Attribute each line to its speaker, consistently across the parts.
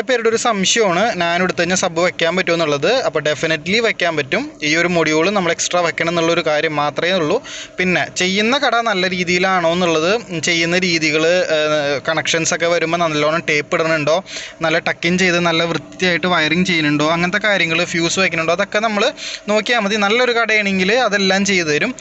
Speaker 1: പേരുടെ ഒരു സംശയമാണ് ഞാൻ എടുത്തു കഴിഞ്ഞാൽ സബ് വെക്കാൻ പറ്റുമോ എന്നുള്ളത്. അപ്പോൾ ഡെഫിനറ്റ്ലി വെക്കാൻ പറ്റും. ഈ ഒരു മൊഡ്യൂൾ നമ്മൾ എക്സ്ട്രാ വെക്കണം എന്നുള്ളൊരു കാര്യം മാത്രമേ ഉള്ളൂ. പിന്നെ ചെയ്യുന്ന കട നല്ല രീതിയിലാണോ എന്നുള്ളത്, ചെയ്യുന്ന രീതികൾ, കണക്ഷൻസൊക്കെ വരുമ്പോൾ നല്ലോണം ടേപ്പ് ഇടണുണ്ടോ, നല്ല ടക്കിൻ ചെയ്ത് നല്ല വൃത്തിയായിട്ട് വയറിങ് ചെയ്യുന്നുണ്ടോ, അങ്ങനത്തെ കാര്യങ്ങൾ, ഫ്യൂസ് വയ്ക്കുന്നുണ്ടോ, അതൊക്കെ നമ്മൾ നോക്കിയാൽ മതി. നല്ലൊരു കടയാണെങ്കിൽ അതെല്ലാം ചെയ്തു തരും.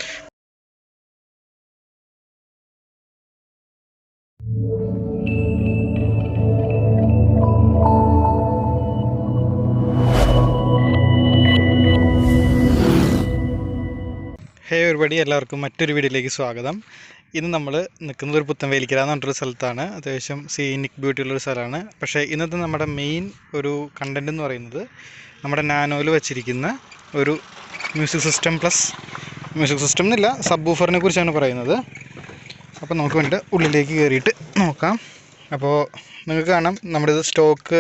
Speaker 1: ഹേ ഒരുപടി എല്ലാവർക്കും മറ്റൊരു വീഡിയോയിലേക്ക് സ്വാഗതം. ഇന്ന് നമ്മൾ നിൽക്കുന്നത് ഒരു പുത്തൻവേലിക്കര എന്ന് പറഞ്ഞൊരു സ്ഥലത്താണ്. അത്യാവശ്യം സീനിക് ബ്യൂട്ടിയുള്ളൊരു സ്ഥലമാണ്. പക്ഷേ ഇന്നത്തെ നമ്മുടെ മെയിൻ ഒരു കണ്ടൻറ് എന്ന് പറയുന്നത് നമ്മുടെ നാനോയിൽ വെച്ചിരിക്കുന്ന ഒരു മ്യൂസിക് സിസ്റ്റം എന്നില്ല, സബ് വൂഫറിനെ കുറിച്ചാണ് പറയുന്നത്. അപ്പോൾ നമുക്ക് വേണ്ടി ഉള്ളിലേക്ക് കയറിയിട്ട് നോക്കാം. അപ്പോൾ നിങ്ങൾക്ക് കാണാം, നമ്മുടെ ഇത് സ്റ്റോക്ക്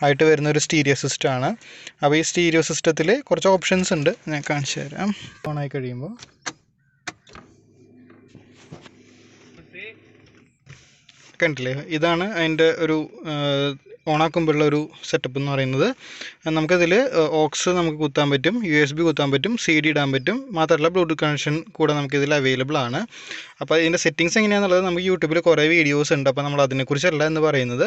Speaker 1: ആയിട്ട് വരുന്ന ഒരു സ്റ്റീരിയോ സിസ്റ്റമാണ്. അപ്പോൾ ഈ സ്റ്റീരിയോ സിസ്റ്റത്തിൽ കുറച്ച് ഓപ്ഷൻസ് ഉണ്ട്, ഞാൻ കാണിച്ചു തരാം. ഓണായി കഴിയുമ്പോൾ കണ്ടില്ലേ, ഇതാണ് അതിൻ്റെ ഒരു ഓണാക്കുമ്പോഴുള്ള ഒരു സെറ്റപ്പ് എന്ന് പറയുന്നത്. നമുക്കതിൽ ഓക്സ് നമുക്ക് കുത്താൻ പറ്റും, USB കുത്താൻ പറ്റും, CD ഇടാൻ പറ്റും. മാത്രമല്ല ബ്ലൂടൂത്ത് കണക്ഷൻ കൂടെ നമുക്കിതിൽ അവൈലബിൾ ആണ്. അപ്പോൾ ഇതിൻ്റെ സെറ്റിങ്സ് എങ്ങനെയാണെന്നുള്ളത് നമുക്ക് യൂട്യൂബിൽ കുറേ വീഡിയോസ് ഉണ്ട്. അപ്പോൾ നമ്മൾ അതിനെക്കുറിച്ചല്ല എന്ന് പറയുന്നത്.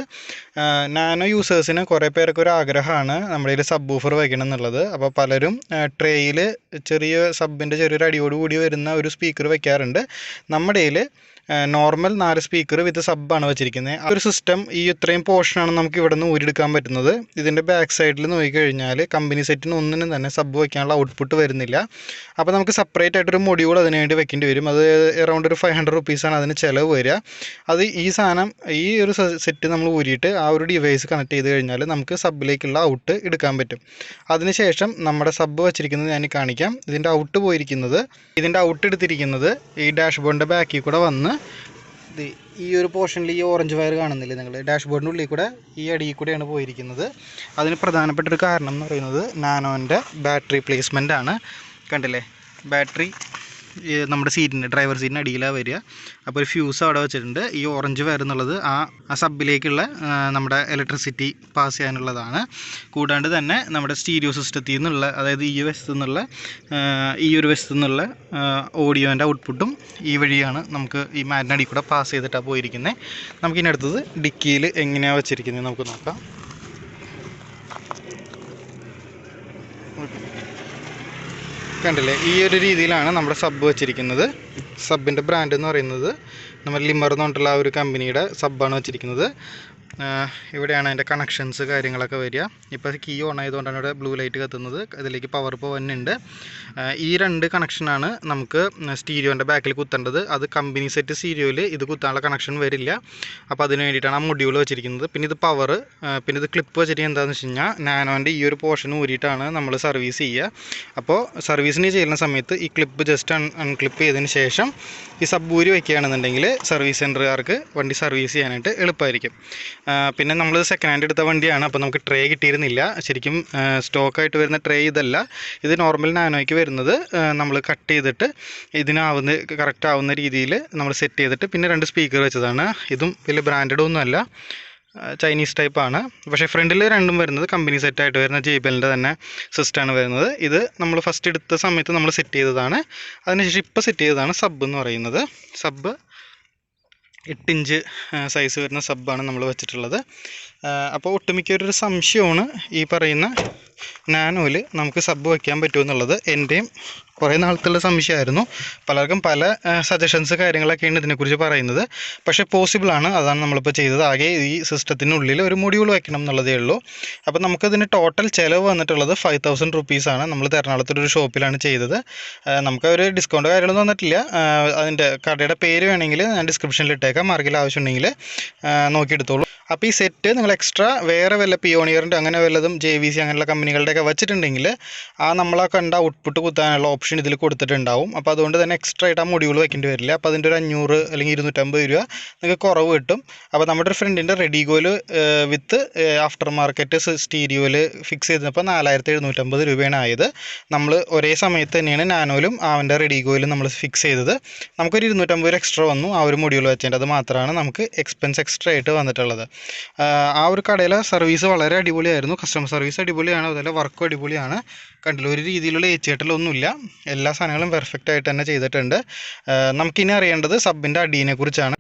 Speaker 1: നാനോ യൂസേഴ്സിന് കുറേ പേർക്ക് ഒരു ആഗ്രഹമാണ് നമ്മുടെ ഇതിൽ സബ് വൂഫർ വയ്ക്കണം എന്നുള്ളത്. അപ്പോൾ പലരും ട്രേയിൽ ചെറിയ സബിൻ്റെ ചെറിയൊരു അടിയോടുകൂടി വരുന്ന ഒരു സ്പീക്കർ വയ്ക്കാറുണ്ട്. നമ്മുടെ ഇതിൽ നോർമൽ 4 സ്പീക്കർ വിത്ത് സബ്ബാണ് വെച്ചിരിക്കുന്നത്. ആ ഒരു സിസ്റ്റം ഈ ഇത്രയും പോർഷനാണ് നമുക്ക് ഇവിടെ നിന്ന് ഊരിയെടുക്കാൻ പറ്റുന്നത്. ഇതിൻ്റെ ബാക്ക് സൈഡിൽ നോക്കിക്കഴിഞ്ഞാൽ കമ്പനി സെറ്റിന് ഒന്നിനും തന്നെ സബ് വയ്ക്കാനുള്ള ഔട്ട്പുട്ട് വരുന്നില്ല. അപ്പോൾ നമുക്ക് സെപ്പറേറ്റ് ആയിട്ടൊരു മൊഡ്യൂൾ അതിനുവേണ്ടി വെക്കേണ്ടി വരും. അത് അറൗണ്ട് ഒരു 500 റുപ്പീസാണ് അതിന് ചിലവ് വരിക. അത് ഈ സാധനം, ഈ ഒരു സെറ്റ് നമ്മൾ ഊരിയിട്ട് ആ ഒരു ഡിവൈസ് കണക്ട് ചെയ്ത് കഴിഞ്ഞാൽ നമുക്ക് സബിലേക്കുള്ള ഔട്ട് എടുക്കാൻ പറ്റും. അതിനുശേഷം നമ്മുടെ സബ് വെച്ചിരിക്കുന്നത് ഞാൻ കാണിക്കാം. ഇതിൻ്റെ ഔട്ട് പോയിരിക്കുന്നത്, ഇതിൻ്റെ ഔട്ട് എടുത്തിരിക്കുന്നത് ഈ ഡാഷ്ബോർഡിൻ്റെ ബാക്കിൽ കൂടെ വന്ന് ഈ ഒരു പോർഷനിൽ ഈ ഓറഞ്ച് വയർ കാണുന്നില്ലേ നിങ്ങൾ, ഡാഷ്ബോർഡിൻ്റെ ഉള്ളിൽ കൂടെ ഈ അടിയിൽ കൂടെയാണ് പോയിരിക്കുന്നത്. അതിന് പ്രധാനപ്പെട്ടൊരു കാരണം എന്ന് പറയുന്നത് നാനോൻ്റെ ബാറ്ററി പ്ലേസ്മെൻ്റ് ആണ്. കണ്ടില്ലേ, ബാറ്ററി നമ്മുടെ സീറ്റിൻ്റെ, ഡ്രൈവർ സീറ്റിന് അടിയിലാണ് വരിക. അപ്പോൾ ഒരു ഫ്യൂസ് അവിടെ വെച്ചിട്ടുണ്ട്. ഈ ഓറഞ്ച് വയർ എന്നുള്ളത് ആ സബിലേക്കുള്ള നമ്മുടെ ഇലക്ട്രിസിറ്റി പാസ് ചെയ്യാനുള്ളതാണ്. കൂടാണ്ട് തന്നെ നമ്മുടെ സ്റ്റീരിയോ സിസ്റ്റത്തിൽ നിന്നുള്ള, അതായത് ഈ വശത്തു നിന്നുള്ള ഈ ഒരു വശത്തു നിന്നുള്ള ഓഡിയോൻ്റെ ഔട്ട്പുട്ടും ഈ വഴിയാണ് നമുക്ക് ഈ മാറ്റിനടി കൂടെ പാസ് ചെയ്തിട്ടാണ് പോയിരിക്കുന്നത്. നമുക്കിനി അടുത്തത് ഡിക്കിയിൽ എങ്ങനെയാണ് വെച്ചിരിക്കുന്നത് നമുക്ക് നോക്കാം. കണ്ടില്ലേ, ഈ ഒരു രീതിയിലാണ് നമ്മുടെ സബ് വെച്ചിരിക്കുന്നത്. സബിൻ്റെ ബ്രാൻഡ് എന്ന് പറയുന്നത് നമ്മൾ ലിമർ എന്ന് പറഞ്ഞിട്ടുള്ള ആ ഒരു കമ്പനിയുടെ സബ്ബാണ് വെച്ചിരിക്കുന്നത്. ഇവിടെയാണ് അതിൻ്റെ കണക്ഷൻസ് കാര്യങ്ങളൊക്കെ വരിക. ഇപ്പോൾ കീ ഓൺ ആയതുകൊണ്ടാണ് ഇവിടെ ബ്ലൂ ലൈറ്റ് കത്തുന്നത്. ഇതിലേക്ക് പവർ പോകുന്നുണ്ട്. ഈ 2 കണക്ഷനാണ് നമുക്ക് സ്റ്റീരിയോൻ്റെ ബാക്കിൽ കുത്തേണ്ടത്. അത് കമ്പനി സെറ്റ് സ്റ്റീരിയോയിൽ ഇത് കുത്താനുള്ള കണക്ഷൻ വരില്ല. അപ്പോൾ അതിന് വേണ്ടിയിട്ടാണ് ആ മൊഡ്യൂൾ വെച്ചിരിക്കുന്നത്. പിന്നെ ഇത് പവർ, പിന്നെ ഇത് ക്ലിപ്പ് വെച്ചിരിക്കുന്നത് എന്താണെന്ന് വെച്ച് കഴിഞ്ഞാൽ നാനോൻ്റെ ഈ ഒരു പോർഷൻ ഊരിയിട്ടാണ് നമ്മൾ സർവീസ് ചെയ്യുക. അപ്പോൾ സർവീസിന് ചെയ്യുന്ന സമയത്ത് ഈ ക്ലിപ്പ് ജസ്റ്റ് അൺക്ലിപ്പ് ചെയ്തതിന് ശേഷം ഈ സബ് ഊരി വയ്ക്കുകയാണെന്നുണ്ടെങ്കിൽ സർവീസ് സെൻറ്ററുകാർക്ക് വണ്ടി സർവീസ് ചെയ്യാനായിട്ട് എളുപ്പമായിരിക്കും. പിന്നെ നമ്മൾ സെക്കൻഡ് ഹാൻഡ് എടുത്ത വണ്ടിയാണ്. അപ്പോൾ നമുക്ക് ട്രേ കിട്ടിയിരുന്നില്ല. ശരിക്കും സ്റ്റോക്കായിട്ട് വരുന്ന ട്രേ ഇതല്ല, ഇത് നോർമൽ നാനോയ്ക്ക് വരുന്നത്. നമ്മൾ കട്ട് ചെയ്തിട്ട് ഇതിനാവുന്ന കറക്റ്റ് ആവുന്ന രീതിയിൽ നമ്മൾ സെറ്റ് ചെയ്തിട്ട് പിന്നെ 2 സ്പീക്കർ വെച്ചതാണ്. ഇതും വലിയ ബ്രാൻഡഡ് ഒന്നുമല്ല, ചൈനീസ് ടൈപ്പാണ്. പക്ഷേ ഫ്രണ്ടിൽ 2ഉം വരുന്നത് കമ്പനി സെറ്റായിട്ട് വരുന്ന JBLൻ്റെ തന്നെ സിസ്റ്റമാണ് വരുന്നത്. ഇത് നമ്മൾ ഫസ്റ്റ് എടുത്ത സമയത്ത് നമ്മൾ സെറ്റ് ചെയ്തതാണ്. അതിനുശേഷം ഇപ്പോൾ സെറ്റ് ചെയ്തതാണ് സബ് എന്ന് പറയുന്നത്. സബ് 8 ഇഞ്ച് സൈസ് വരുന്ന സബ്ബാണ് നമ്മൾ വെച്ചിട്ടുള്ളത്. അപ്പോൾ ഒട്ടുമിക്കൊരു സംശയമാണ് ഈ പറയുന്ന നാനോയിൽ നമുക്ക് സബ് വയ്ക്കാൻ പറ്റുമെന്നുള്ളത്. എൻ്റെയും കുറേ നാളത്തുള്ള സംശയമായിരുന്നു. പലർക്കും പല സജഷൻസ് കാര്യങ്ങളൊക്കെയാണ് ഇതിനെക്കുറിച്ച് പറയുന്നത്. പക്ഷേ പോസിബിളാണ്, അതാണ് നമ്മളിപ്പോൾ ചെയ്തത്. ആകെ ഈ സിസ്റ്റത്തിനുള്ളിൽ ഒരു മൊഡ്യൂൾ വയ്ക്കണം എന്നുള്ളതേ ഉള്ളൂ. അപ്പോൾ നമുക്കതിന് ടോട്ടൽ ചിലവ് വന്നിട്ടുള്ളത് 5000 റുപ്പീസാണ്. നമ്മൾ എറണാകുളത്തൊരു ഷോപ്പിലാണ് ചെയ്തത്. നമുക്ക് ഒരു ഡിസ്കൗണ്ട് കാര്യങ്ങളൊന്നും തന്നിട്ടില്ല. അതിൻ്റെ കടയുടെ പേര് വേണമെങ്കിൽ ഞാൻ ഡിസ്ക്രിപ്ഷനിൽ ഇട്ടേക്കാം, ആർക്കെങ്കിലും ആവശ്യമുണ്ടെങ്കിൽ നോക്കിയെടുത്തോളൂ. അപ്പോൾ ഈ സെറ്റ് നിങ്ങൾ എക്സ്ട്രാ വേറെ വല്ല പിയോണിയറിൻ്റെ അങ്ങനെ വല്ലതും JVC അങ്ങനെയുള്ള കമ്പനികളുടെയൊക്കെ വെച്ചിട്ടുണ്ടെങ്കിൽ നമ്മളാ കണ്ട ഔട്ട്പുട്ട് കുത്താനുള്ള ഓപ്ഷൻ ഓപ്ഷൻ ഇതിൽ കൊടുത്തിട്ടുണ്ടാവും. അപ്പോൾ അതുകൊണ്ട് തന്നെ എക്സ്ട്രാ ആയിട്ട് ആ മൊഡ്യൂൾ വെക്കേണ്ടി വരില്ല. അപ്പോൾ അതിൻ്റെ ഒരു 500 അല്ലെങ്കിൽ 250 രൂപ നിങ്ങൾക്ക് കുറവ് കിട്ടും. അപ്പോൾ നമ്മുടെ ഒരു ഫ്രണ്ടിൻ്റെ റെഡിഗോയിൽ വിത്ത് ആഫ്റ്റർ മാർക്കറ്റ് സ്റ്റീരിയോയിൽ ഫിക്സ് ചെയ്തപ്പോൾ 4750 രൂപയാണ് ആയത്. നമ്മൾ ഒരേ സമയത്ത് തന്നെയാണ് നാനോയിലും അവൻ്റെ റെഡിഗോയിലും നമ്മൾ ഫിക്സ് ചെയ്തത്. നമുക്കൊരു 250 രൂപ എക്സ്ട്രാ വന്നു ആ ഒരു മൊഡ്യൂൾ വെച്ചേണ്ടത്. അത് മാത്രമാണ് നമുക്ക് എക്സ്പെൻസ് എക്സ്ട്രാ ആയിട്ട് വന്നിട്ടുള്ളത്. ആ ഒരു കടയിലെ സർവീസ് വളരെ അടിപൊളിയായിരുന്നു. കസ്റ്റമർ സർവീസ് അടിപൊളിയാണ്, അതുപോലെ വർക്കും അടിപൊളിയാണ്. കണ്ടില്ല, ഒരു രീതിയിലുള്ള ഏച്ചിയേട്ടലൊന്നുമില്ല. എല്ലാ സാധനങ്ങളും പെർഫെക്റ്റ് ആയിട്ട് തന്നെ ചെയ്തിട്ടുണ്ട്. നമുക്കിനി അറിയേണ്ടത് സബിൻ്റെ അടീനെ കുറിച്ചാണ്.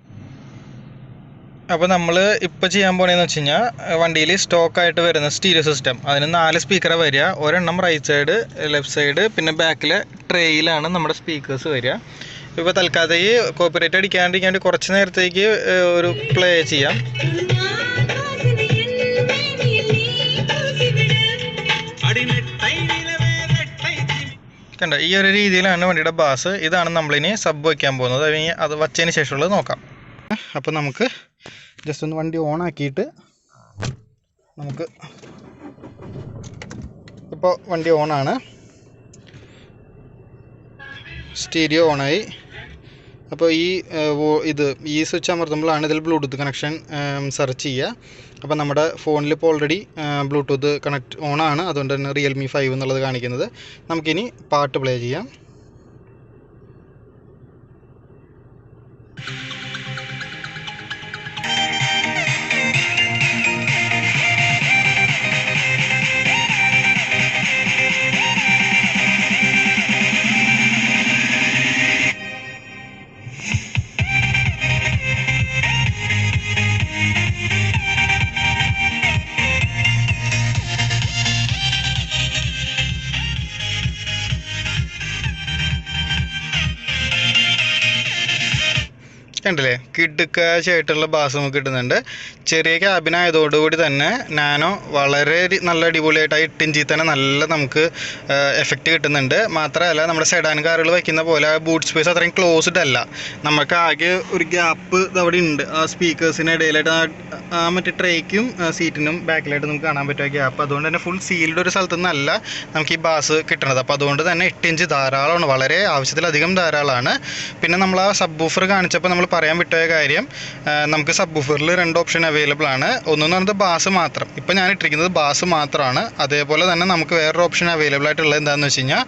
Speaker 1: അപ്പോൾ നമ്മൾ ഇപ്പോൾ ചെയ്യാൻ പോകണമെന്ന് വെച്ച് കഴിഞ്ഞാൽ വണ്ടിയിൽ സ്റ്റോക്കായിട്ട് വരുന്ന സ്റ്റീരിയോ സിസ്റ്റം, അതിന് 4 സ്പീക്കറാണ് വരിക. ഒരെണ്ണം റൈറ്റ് സൈഡ്, ലെഫ്റ്റ് സൈഡ്, പിന്നെ ബാക്കിലെ ട്രേയിലാണ് നമ്മുടെ സ്പീക്കേഴ്സ് വരിക. ഇപ്പോൾ തൽക്കാലത്തേക്ക് കോപ്പറേറ്റ് അടിക്കാണ്ടിരിക്കാൻ വേണ്ടി കുറച്ച് നേരത്തേക്ക് ഒരു പ്ലേ ചെയ്യാം. കണ്ടോ, ഈ ഒരു രീതിയിലാണ് വണ്ടിയുടെ ബാസ്. ഇതാണ് നമ്മളിനി സബ് വയ്ക്കാൻ പോകുന്നത്. അത് വച്ചതിന് ശേഷമുള്ളത് നോക്കാം. അപ്പോൾ നമുക്ക് ജസ്റ്റ് ഒന്ന് വണ്ടി ഓൺ ആക്കിയിട്ട് നമുക്ക്, ഇപ്പോൾ വണ്ടി ഓണാണ്, സ്റ്റീരിയോ ഓണായി. അപ്പോൾ ഈ സ്വിച്ച് അമർത്തുമ്പോഴാണ് ഇതിൽ ബ്ലൂടൂത്ത് കണക്ഷൻ സെർച്ച് ചെയ്യുക. അപ്പോൾ നമ്മുടെ ഫോണിൽ ഇപ്പോൾ ഓൾറെഡി ബ്ലൂടൂത്ത് കണക്ട് ഓണാണ്, അതുകൊണ്ട് തന്നെ റിയൽമി 5 എന്നുള്ളത് കാണിക്കുന്നത്. നമുക്കിനി പാട്ട് പ്ലേ ചെയ്യാം. കണ്ടില്ലേ, കിടുക്കാച്ചായിട്ടുള്ള ബാസ് നമുക്ക് കിട്ടുന്നുണ്ട്. ചെറിയ ക്യാബിനായതോടുകൂടി തന്നെ നാനോ വളരെ നല്ല അടിപൊളിയായിട്ട് ആ 8 ഇഞ്ചിൽ തന്നെ നല്ല നമുക്ക് എഫക്റ്റ് കിട്ടുന്നുണ്ട്. മാത്രമല്ല നമ്മുടെ സെഡാൻ കാറുകൾ വയ്ക്കുന്ന പോലെ ബൂട്ട് സ്പേസ് അത്രയും ക്ലോസ്ഡ് അല്ല. നമുക്ക് ആകെ ഒരു ഗ്യാപ്പ് അവിടെ ഉണ്ട് ആ സ്പീക്കേഴ്സിന് ഇടയിലായിട്ട്. ആ മറ്റേ ട്രേക്കും സീറ്റിനും ബാക്കിലായിട്ട് നമുക്ക് കാണാൻ പറ്റുക ഗ്യാപ്പ്. അതുകൊണ്ട് തന്നെ ഫുൾ സീൽഡ് ഒരു സ്ഥലത്തു നിന്നല്ല നമുക്ക് ഈ ബാസ് കിട്ടണത്. അപ്പോൾ അതുകൊണ്ട് തന്നെ 8 ഇഞ്ച് ധാരാളമാണ്, വളരെ ആവശ്യത്തിലധികം ധാരാളമാണ്. പിന്നെ നമ്മൾ ആ സബ് വൂഫർ കാണിച്ചപ്പോൾ നമ്മൾ പറയാൻ വിട്ടോയ കാര്യം, നമുക്ക് സബ് വൂഫറിൽ 2 ഓപ്ഷൻ അവൈലബിൾ ആണ്. ഒന്നെന്ന് പറയുന്നത് ബാസ് മാത്രം. ഇപ്പോൾ ഞാൻ ഇട്ടിരിക്കുന്നത് ബാസ് മാത്രമാണ്. അതേപോലെ തന്നെ നമുക്ക് വേറൊരു ഓപ്ഷൻ അവൈലബിൾ ആയിട്ടുള്ളത് എന്താണെന്ന് വെച്ച് കഴിഞ്ഞാൽ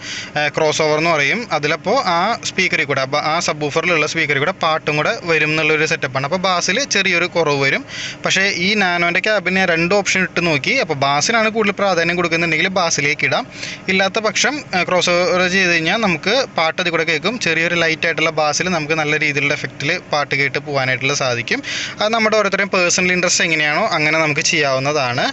Speaker 1: ക്രോസ് ഓവർ എന്ന് പറയും. അതിലപ്പോൾ ആ സ്പീക്കറിൽ കൂടെ, ആ സബ് വൂഫറിലുള്ള സ്പീക്കറിൽ കൂടെ പാട്ടും കൂടെ വരും എന്നുള്ളൊരു സെറ്റപ്പാണ്. അപ്പോൾ ബാസിൽ ചെറിയൊരു കുറവ് വരും. പക്ഷേ ഈ നാനോൻ്റെ ക്യാബിന് 2 ഓപ്ഷൻ ഇട്ട് നോക്കി. അപ്പോൾ ബാസിനാണ് കൂടുതൽ പ്രാധാന്യം കൊടുക്കുന്നുണ്ടെങ്കിൽ ബാസിലേക്ക് ഇടാം. ഇല്ലാത്ത പക്ഷം ക്രോസ് ഓവർ ചെയ്ത് കഴിഞ്ഞാൽ നമുക്ക് പാട്ട് അതിൽ കൂടെ കേൾക്കും. ചെറിയൊരു ലൈറ്റ് ആയിട്ടുള്ള ബാസിൽ നമുക്ക് നല്ല രീതിയിലുള്ള എഫക്റ്റിൽ പാട്ട് കേട്ട് പോകാനായിട്ടുള്ള സാധിക്കും. അത് നമ്മുടെ ഓരോരുത്തരും പേഴ്സണൽ ഇൻട്രസ്റ്റ് എങ്ങനെയാണോ അങ്ങനെ നമുക്ക് ചെയ്യാവുന്നതാണ്.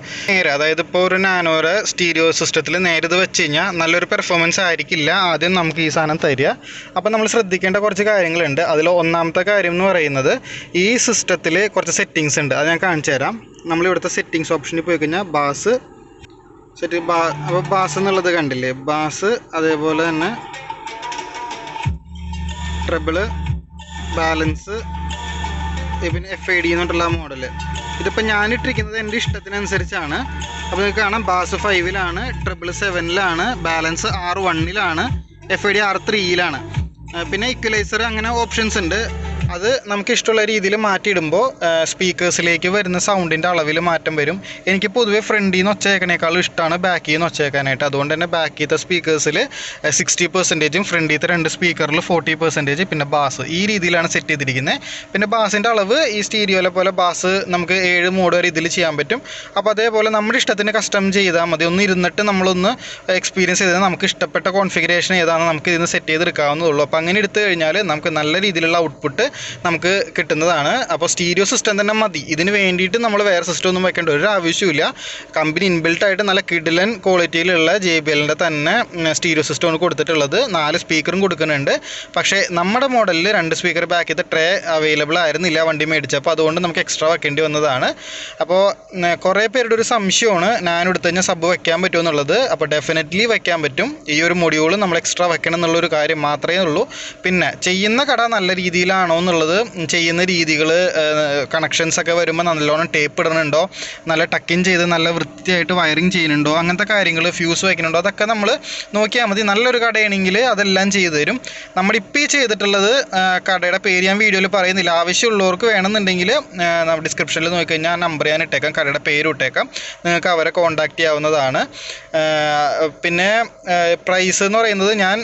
Speaker 1: അതായത് ഇപ്പോൾ ഒരു നാനോയുടെ സ്റ്റീരിയോ സിസ്റ്റത്തിൽ നേരിത് വെച്ച് കഴിഞ്ഞാൽ നല്ലൊരു പെർഫോമൻസ് ആയിരിക്കില്ല ആദ്യം നമുക്ക് ഈ സാധനം തരിക. അപ്പോൾ നമ്മൾ ശ്രദ്ധിക്കേണ്ട കുറച്ച് കാര്യങ്ങളുണ്ട്. അതിൽ ഒന്നാമത്തെ കാര്യം എന്ന് പറയുന്നത്, ഈ സിസ്റ്റത്തിൽ കുറച്ച് സെറ്റിങ്സ് ഉണ്ട്. അത് ഞാൻ കാണിച്ചു തരാം. നമ്മളിവിടുത്തെ സെറ്റിങ്സ് ഓപ്ഷനിൽ പോയി കഴിഞ്ഞാൽ ബാസ് അപ്പോൾ ബാസ് എന്നുള്ളത് കണ്ടില്ലേ, ബാസ്, അതേപോലെ തന്നെ ട്രബിള്, ബാലൻസ്, പിന്നെ FID എന്നിട്ടുള്ള മോഡല്. ഇതിപ്പോൾ ഞാനിട്ടിരിക്കുന്നത് എൻ്റെ ഇഷ്ടത്തിനനുസരിച്ചാണ്. അപ്പോൾ നിങ്ങൾക്ക് കാണാം, ബാസ് 5-ലാണ്, ട്രിപ്പിൾ 7-ലാണ്, ബാലൻസ് R1-ലാണ്, FID R3-ലാണ്. പിന്നെ ഇക്വലൈസർ, അങ്ങനെ ഓപ്ഷൻസ് ഉണ്ട്. അത് നമുക്ക് ഇഷ്ടമുള്ള രീതിയിൽ മാറ്റിയിടുമ്പോൾ സ്പീക്കേഴ്സിലേക്ക് വരുന്ന സൗണ്ടിൻ്റെ അളവിൽ മാറ്റം വരും. എനിക്ക് പൊതുവേ ഫ്രണ്ടിൽ നിന്ന് ഒച്ചയേക്കണേക്കാളും ഇഷ്ടമാണ് ബാക്കിൽ നിന്ന് ഒച്ചയേക്കാനായിട്ട്. അതുകൊണ്ട് തന്നെ ബാക്കിലത്തെ സ്പീക്കേഴ്സിൽ 60%, ഫ്രണ്ടിലത്തെ 2 സ്പീക്കറിൽ 40%, പിന്നെ ബാസ് ഈ രീതിയിലാണ് സെറ്റ് ചെയ്തിരിക്കുന്നത്. പിന്നെ ബാസിൻ്റെ അളവ് ഈ സ്റ്റീരിയോയിലെ പോലെ ബാസ് നമുക്ക് 7 മോഡ് വരെ ഇതിൽ ചെയ്യാൻ പറ്റും. അപ്പോൾ അതേപോലെ നമ്മുടെ ഇഷ്ടത്തിന് കസ്റ്റം ചെയ്താൽ മതി. ഒന്ന് ഇരുന്നിട്ട് നമ്മളൊന്ന് എക്സ്പീരിയൻസ് ചെയ്താൽ നമുക്ക് ഇഷ്ടപ്പെട്ട കോൺഫിഗറേഷൻ ഏതാണെന്ന് നമുക്ക് ഇതിന് സെറ്റ് ചെയ്തെടുക്കാവുന്നതുള്ളൂ. അപ്പോൾ അങ്ങനെ എടുത്തു കഴിഞ്ഞാൽ നമുക്ക് നല്ല രീതിയിലുള്ള ഔട്ട്പുട്ട് നമുക്ക് കിട്ടുന്നതാണ്. അപ്പോൾ സ്റ്റീരിയോ സിസ്റ്റം തന്നെ മതി. ഇതിന് വേണ്ടിയിട്ട് നമ്മൾ വേറെ സിസ്റ്റം ഒന്നും വെക്കേണ്ട ഒരു ആവശ്യമില്ല. കമ്പനി ഇൻബിൽട്ടായിട്ട് നല്ല കിഡിലൻ ക്വാളിറ്റിയിലുള്ള JBLൻ്റെ തന്നെ സ്റ്റീരിയോ സിസ്റ്റമാണ് കൊടുത്തിട്ടുള്ളത്. 4 സ്പീക്കറും കൊടുക്കുന്നുണ്ട്. പക്ഷേ നമ്മുടെ മോഡലിൽ 2 സ്പീക്കർ ബാക്കിയത്തെ ട്രേ അവൈലബിൾ ആയിരുന്നില്ല വണ്ടി മേടിച്ചപ്പോൾ. അതുകൊണ്ട് നമുക്ക് എക്സ്ട്രാ വെക്കേണ്ടി വന്നതാണ്. അപ്പോൾ കുറേ പേരുടെ ഒരു സംശയമാണ് ഞാൻ എടുത്തു കഴിഞ്ഞാൽ സബ് വെക്കാൻ പറ്റുമോ എന്നുള്ളത്. അപ്പോൾ ഡെഫിനറ്റ്ലി വെക്കാൻ പറ്റും. ഈ ഒരു മൊഡ്യൂൾ നമ്മൾ എക്സ്ട്രാ വെക്കണം എന്നുള്ളൊരു കാര്യം മാത്രമേ ഉള്ളൂ. പിന്നെ ചെയ്യുന്ന കട നല്ല രീതിയിലാണോ എന്നുള്ളത് ചെയ്യുന്ന രീതികൾ, കണക്ഷൻസൊക്കെ വരുമ്പോൾ നല്ലോണം ടേപ്പ് ഇടണുണ്ടോ, നല്ല ടക്കിൻ ചെയ്ത് നല്ല വൃത്തിയായിട്ട് വയറിങ് ചെയ്യുന്നുണ്ടോ, അങ്ങനത്തെ കാര്യങ്ങൾ, ഫ്യൂസ് വയ്ക്കുന്നുണ്ടോ, അതൊക്കെ നമ്മൾ നോക്കിയാൽ മതി. നല്ലൊരു കടയാണെങ്കിൽ അതെല്ലാം ചെയ്തു തരും. നമ്മളിപ്പോൾ ഈ ചെയ്തിട്ടുള്ളത് കടയുടെ പേര് ഞാൻ വീഡിയോയിൽ പറയുന്നില്ല. ആവശ്യമുള്ളവർക്ക് വേണമെന്നുണ്ടെങ്കിൽ ഡിസ്ക്രിപ്ഷനിൽ നോക്കിക്കഴിഞ്ഞാൽ ആ നമ്പർ ഞാൻ ഇട്ടേക്കാം, കടയുടെ പേര് ഇട്ടേക്കാം, നിങ്ങൾക്ക് അവരെ കോൺടാക്റ്റ് ചെയ്യാവുന്നതാണ്. പിന്നെ പ്രൈസ് എന്ന് പറയുന്നത് ഞാൻ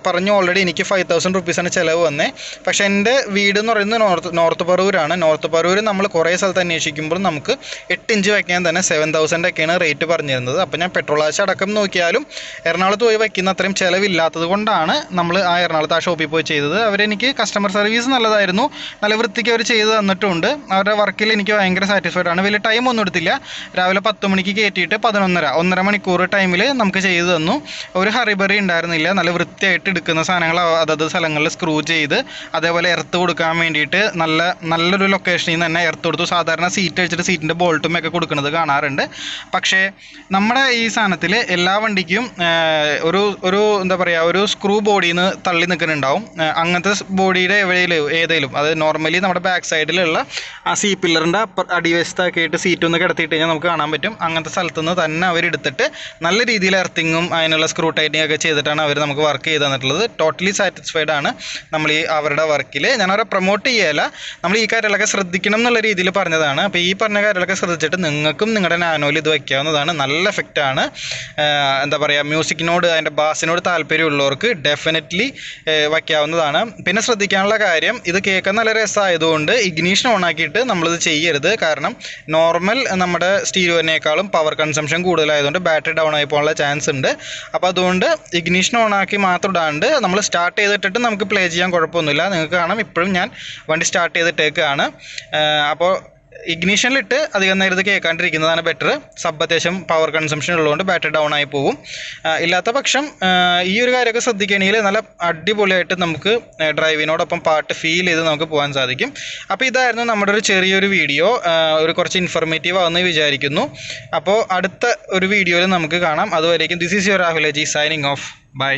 Speaker 1: പറഞ്ഞു ഓൾറെഡി, എനിക്ക് 5000 റുപ്പീസാണ് ചിലവ് വന്നത്. പക്ഷേ എൻ്റെ വീട് എന്ന് പറയുന്നത് നോർത്ത് പറവൂരാണ്. നോർത്ത് പറവൂർ നമ്മൾ കുറേ സ്ഥലത്ത് അന്വേഷിക്കുമ്പോൾ നമുക്ക് 8 ഇഞ്ച് വയ്ക്കാൻ തന്നെ 7000 ഒക്കെയാണ് റേറ്റ് പറഞ്ഞിരുന്നത്. അപ്പോൾ ഞാൻ പെട്രോൾ ആശ അടക്കം നോക്കിയാലും എറണാകുളത്ത് പോയി വയ്ക്കുന്ന അത്രയും ചിലവില്ലാത്തത് കൊണ്ടാണ് നമ്മൾ ആ എറണാകുളത്ത് ആ ഷോപ്പിൽ പോയി ചെയ്തത്. അവരെനിക്ക് കസ്റ്റമർ സർവീസ് നല്ലതായിരുന്നു, നല്ല വൃത്തിക്ക് അവർ ചെയ്ത് തന്നിട്ടുണ്ട്. അവരുടെ വർക്കിൽ എനിക്ക് ഭയങ്കര സാറ്റിസ്ഫൈഡ് ആണ്. വലിയ ടൈം ഒന്നും എടുത്തില്ല. രാവിലെ 10 മണിക്ക് കയറ്റിയിട്ട് 1.5 മണിക്കൂർ ടൈമിൽ നമുക്ക് ചെയ്തു തന്നു. ഒരു ഹറിബറി ഉണ്ടായിരുന്നില്ല. നല്ല വൃത്തിയായിട്ട് എടുക്കുന്ന സാധനങ്ങൾ അതത് സ്ഥലങ്ങളിൽ സ്ക്രൂ ചെയ്ത്, അതേപോലെ എർത്ത് കൊടുക്കാൻ വേണ്ടിയിട്ട് നല്ലൊരു ലൊക്കേഷനിൽ നിന്ന് തന്നെ എർത്ത് കൊടുത്തു. സാധാരണ സീറ്റ് അടിച്ചിട്ട് സീറ്റിൻ്റെ ബോൾട്ടും ഒക്കെ കൊടുക്കുന്നത് കാണാറുണ്ട്. പക്ഷേ നമ്മുടെ ഈ സാധനത്തിൽ എല്ലാ വണ്ടിക്കും ഒരു എന്താ പറയുക, ഒരു സ്ക്രൂ ബോഡിയിൽ നിന്ന് തള്ളി നിൽക്കുന്നുണ്ടാവും. അങ്ങനത്തെ ബോഡിയുടെ ഏതെങ്കിലും അത് നോർമലി നമ്മുടെ ബാക്ക് സൈഡിലുള്ള ആ സി പില്ലറിൻ്റെ അടിവശത്തൊക്കെ ആയിട്ട് സീറ്റ് ഒന്ന് കിടത്തിയിട്ട് കഴിഞ്ഞാൽ നമുക്ക് കാണാൻ പറ്റും. അങ്ങനത്തെ സ്ഥലത്തു നിന്ന് തന്നെ അവരെടുത്തിട്ട് നല്ല രീതിയിൽ എർത്തിങ്ങും അതിനുള്ള സ്ക്രൂ ടൈറ്റിങ് ഒക്കെ ചെയ്തിട്ടാണ് അവർ നമുക്ക് വർക്ക് ചെയ്ത് തന്നിട്ടുള്ളത്. ടോട്ടലി സാറ്റിസ്ഫൈഡ് ആണ് നമ്മൾ ഈ അവരുടെ വർക്കിൽ. ഞാൻ അവരെ പ്രൊമോട്ട് ചെയ്യല്ല, നമ്മൾ ഈ കാര്യങ്ങളൊക്കെ ശ്രദ്ധിക്കണം എന്നുള്ള രീതിയിൽ പറഞ്ഞതാണ്. അപ്പോൾ ഈ പറഞ്ഞ കാര്യങ്ങളൊക്കെ ശ്രദ്ധിച്ചിട്ട് നിങ്ങൾക്കും നിങ്ങളുടെ നാനോയിൽ ഇത് വയ്ക്കാവുന്നതാണ്. നല്ല എഫക്റ്റാണ്. എന്താ പറയുക, മ്യൂസിക്കിനോട് അതിൻ്റെ ബാസിനോട് താല്പര്യമുള്ളവർക്ക് ഡെഫിനറ്റ്ലി വയ്ക്കാവുന്നതാണ്. പിന്നെ ശ്രദ്ധിക്കാനുള്ള കാര്യം, ഇത് കേൾക്കാൻ നല്ല രസമായതുകൊണ്ട് ഇഗ്നീഷൻ ഓണാക്കിയിട്ട് നമ്മളിത് ചെയ്യരുത്. കാരണം നോർമൽ നമ്മുടെ സ്റ്റീരിയോനേക്കാളും പവർ കൺസംഷൻ കൂടുതലായതുകൊണ്ട് ബാറ്ററി ഡൗൺ ആയി പോകാനുള്ള ചാൻസ് ഉണ്ട്. അപ്പോൾ അതുകൊണ്ട് ഇഗ്നീഷൻ ഓണാക്കി മാത്രം ഇടാണ്ട് നമ്മൾ സ്റ്റാർട്ട് ചെയ്തിട്ടിട്ട് നമുക്ക് പ്ലേ ചെയ്യാൻ കുഴപ്പമൊന്നുമില്ല. നിങ്ങൾക്ക് കാണാം ഇപ്പോഴും ഞാൻ വണ്ടി സ്റ്റാർട്ട് ചെയ്തിട്ടേക്കാണ്. അപ്പോൾ ഇഗ്നീഷനിലിട്ട് അധികം നേരം ഇത് കേൾക്കാണ്ടിരിക്കുന്നതാണ് ബെറ്റർ. സബ് അത്യാവശ്യം പവർ കൺസംഷൻ ഉള്ളതുകൊണ്ട് ബാറ്ററി ഡൗൺ ആയി പോകും. ഇല്ലാത്ത പക്ഷം ഈ ഒരു കാര്യമൊക്കെ ശ്രദ്ധിക്കുകയാണെങ്കിൽ നല്ല അടിപൊളിയായിട്ട് നമുക്ക് ഡ്രൈവിനോടൊപ്പം പാട്ട് ഫീൽ ചെയ്ത് നമുക്ക് പോകാൻ സാധിക്കും. അപ്പോൾ ഇതായിരുന്നു നമ്മുടെ ഒരു ചെറിയൊരു വീഡിയോ. കുറച്ച് ഇൻഫർമേറ്റീവ് ആണെന്ന് വിചാരിക്കുന്നു. അപ്പോൾ അടുത്ത ഒരു വീഡിയോയിൽ നമുക്ക് കാണാം. അതുവരേക്കും this is your Rahul ji signing off. By.